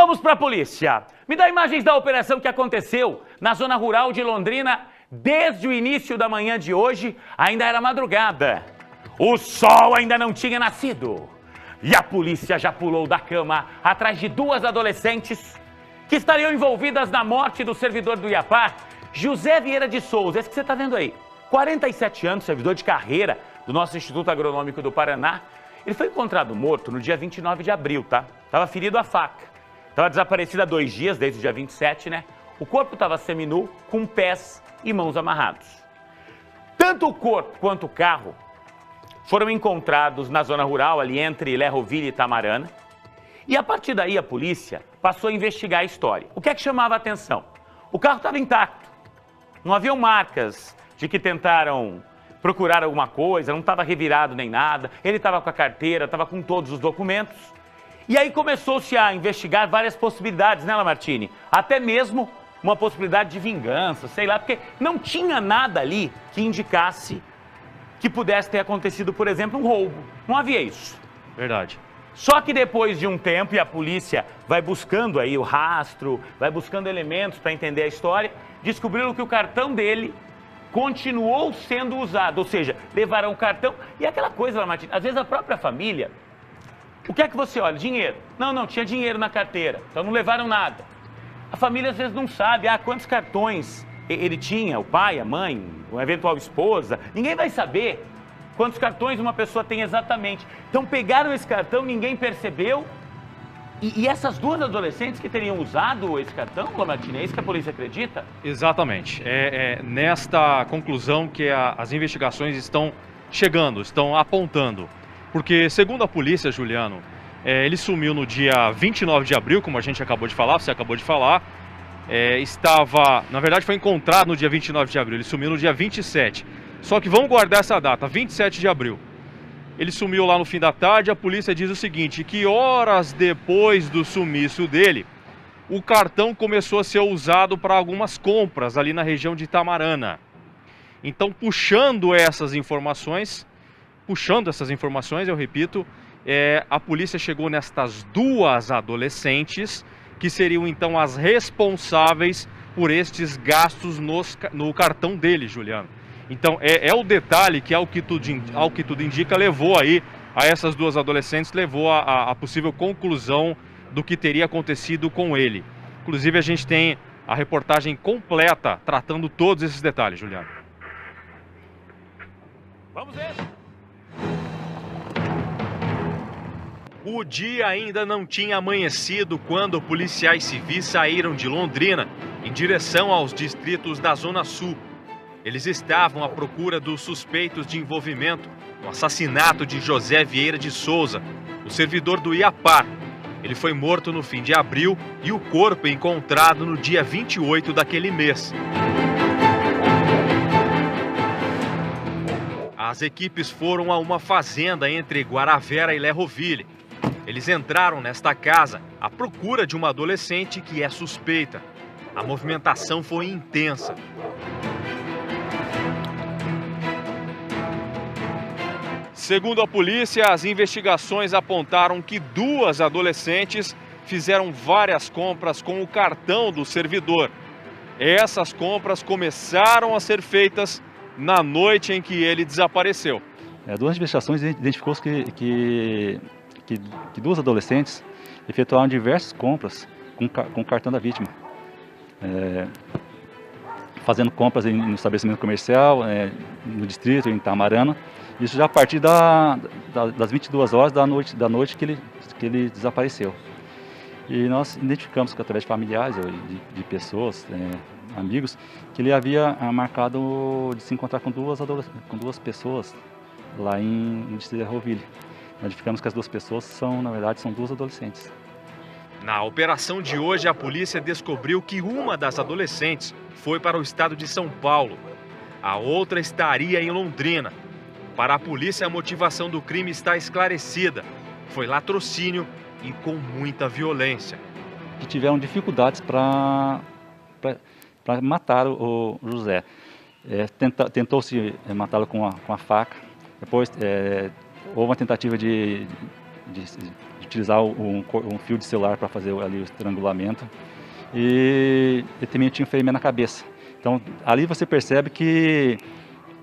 Vamos para a polícia. Me dá imagens da operação que aconteceu na zona rural de Londrina desde o início da manhã de hoje. Ainda era madrugada. O sol ainda não tinha nascido. E a polícia já pulou da cama atrás de duas adolescentes que estariam envolvidas na morte do servidor do IAPAR, José Vieira de Souza, esse que você está vendo aí. 47 anos, servidor de carreira do nosso Instituto Agronômico do Paraná. Ele foi encontrado morto no dia 29 de abril, tá? Estava ferido a faca. Estava desaparecido há 2 dias, desde o dia 27, né? O corpo estava seminu, com pés e mãos amarrados. Tanto o corpo quanto o carro foram encontrados na zona rural, ali entre Lerroville e Itamarana. E a partir daí a polícia passou a investigar a história. O que é que chamava a atenção? O carro estava intacto. Não haviam marcas de que tentaram procurar alguma coisa, não estava revirado nem nada. Ele estava com a carteira, estava com todos os documentos. E aí começou-se a investigar várias possibilidades, né, Lamartine? Até mesmo uma possibilidade de vingança, sei lá, porque não tinha nada ali que indicasse que pudesse ter acontecido, por exemplo, um roubo. Não havia isso. Verdade. Só que depois de um tempo, e a polícia vai buscando aí o rastro, vai buscando elementos para entender a história, descobriram que o cartão dele continuou sendo usado, ou seja, levaram o cartão e aquela coisa, Lamartine, às vezes a própria família, o que é que você olha? Dinheiro. Não, tinha dinheiro na carteira, então não levaram nada. A família às vezes não sabe, quantos cartões ele tinha, o pai, a mãe, uma eventual esposa, ninguém vai saber quantos cartões uma pessoa tem exatamente. Então pegaram esse cartão, ninguém percebeu, e essas duas adolescentes que teriam usado esse cartão, Lamartine, é isso que a polícia acredita? Exatamente. É nesta conclusão que as investigações estão chegando, estão apontando. Porque, segundo a polícia, Juliano, ele sumiu no dia 29 de abril, como a gente acabou de falar, você acabou de falar. Na verdade foi encontrado no dia 29 de abril, ele sumiu no dia 27. Só que vamos guardar essa data, 27 de abril. Ele sumiu lá no fim da tarde. A polícia diz o seguinte, que horas depois do sumiço dele, o cartão começou a ser usado para algumas compras ali na região de Itamarana. Então, puxando essas informações, eu repito, a polícia chegou nestas duas adolescentes, que seriam então as responsáveis por estes gastos no cartão dele, Juliano. Então, é o detalhe que, ao que tudo indica, levou aí a essas duas adolescentes, levou a possível conclusão do que teria acontecido com ele. Inclusive, a gente tem a reportagem completa tratando todos esses detalhes, Juliano. Vamos ver. O dia ainda não tinha amanhecido quando policiais civis saíram de Londrina em direção aos distritos da Zona Sul. Eles estavam à procura dos suspeitos de envolvimento no assassinato de José Vieira de Souza, o servidor do IAPAR. Ele foi morto no fim de abril e o corpo encontrado no dia 28 daquele mês. As equipes foram a uma fazenda entre Guaravera e Lerroville. Eles entraram nesta casa à procura de uma adolescente que é suspeita. A movimentação foi intensa. Segundo a polícia, as investigações apontaram que duas adolescentes fizeram várias compras com o cartão do servidor. Essas compras começaram a ser feitas na noite em que ele desapareceu. Duas investigações identificou-se que duas adolescentes efetuaram diversas compras com o cartão da vítima. Fazendo compras no estabelecimento comercial, no distrito, em Itamarana. Isso já a partir das 22 horas da noite que ele desapareceu. E nós identificamos, através de familiares, de pessoas, amigos, que ele havia marcado de se encontrar com duas pessoas lá no distrito de Lerroville. Nós identificamos que as duas pessoas na verdade, são duas adolescentes. Na operação de hoje, a polícia descobriu que uma das adolescentes foi para o estado de São Paulo. A outra estaria em Londrina. Para a polícia, a motivação do crime está esclarecida. Foi latrocínio e com muita violência. Que tiveram dificuldades para matar o José. Tentou-se matá-lo com a faca. Depois houve uma tentativa de de utilizar um fio de celular para fazer ali o estrangulamento. E ele também tinha um ferimento na cabeça. Então, ali você percebe que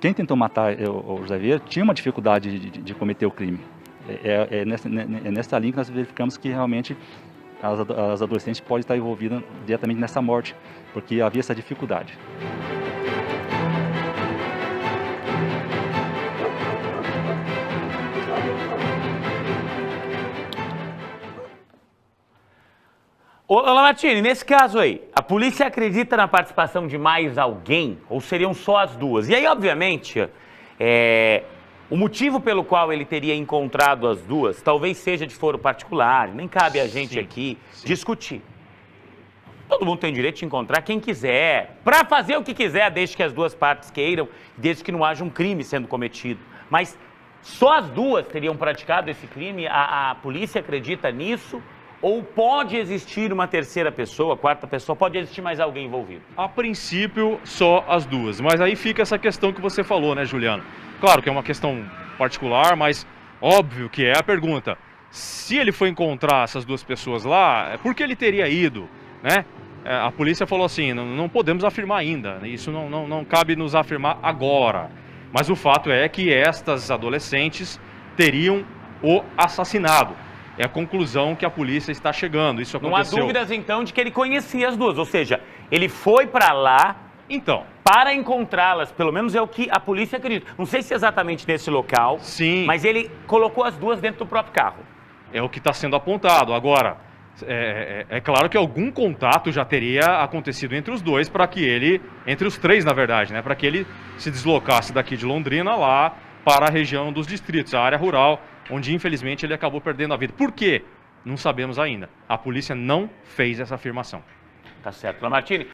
quem tentou matar o José Vieira tinha uma dificuldade de cometer o crime. É nessa linha que nós verificamos que realmente as adolescentes podem estar envolvidas diretamente nessa morte, porque havia essa dificuldade. Ô, Lamartine, nesse caso aí, a polícia acredita na participação de mais alguém ou seriam só as duas? E aí, obviamente, o motivo pelo qual ele teria encontrado as duas talvez seja de foro particular, nem cabe a gente aqui discutir. Todo mundo tem direito de encontrar quem quiser, para fazer o que quiser, desde que as duas partes queiram, desde que não haja um crime sendo cometido. Mas só as duas teriam praticado esse crime? A polícia acredita nisso? Ou pode existir uma terceira pessoa, quarta pessoa, pode existir mais alguém envolvido? A princípio, só as duas. Mas aí fica essa questão que você falou, né, Juliano? Claro que é uma questão particular, mas óbvio que é a pergunta. Se ele foi encontrar essas duas pessoas lá, por que ele teria ido, né? A polícia falou assim, não podemos afirmar ainda, isso não cabe nos afirmar agora. Mas o fato é que estas adolescentes teriam o assassinado. É a conclusão que a polícia está chegando. Isso aconteceu. Não há dúvidas, então, de que ele conhecia as duas. Ou seja, ele foi para lá para encontrá-las. Pelo menos é o que a polícia acredita. Não sei se exatamente nesse local, mas ele colocou as duas dentro do próprio carro. É o que está sendo apontado. Agora, é claro que algum contato já teria acontecido entre os dois para que ele, entre os três, na verdade, né, para que ele se deslocasse daqui de Londrina lá para a região dos distritos, a área rural, onde infelizmente ele acabou perdendo a vida. Por quê? Não sabemos ainda. A polícia não fez essa afirmação. Tá certo, Lamartine.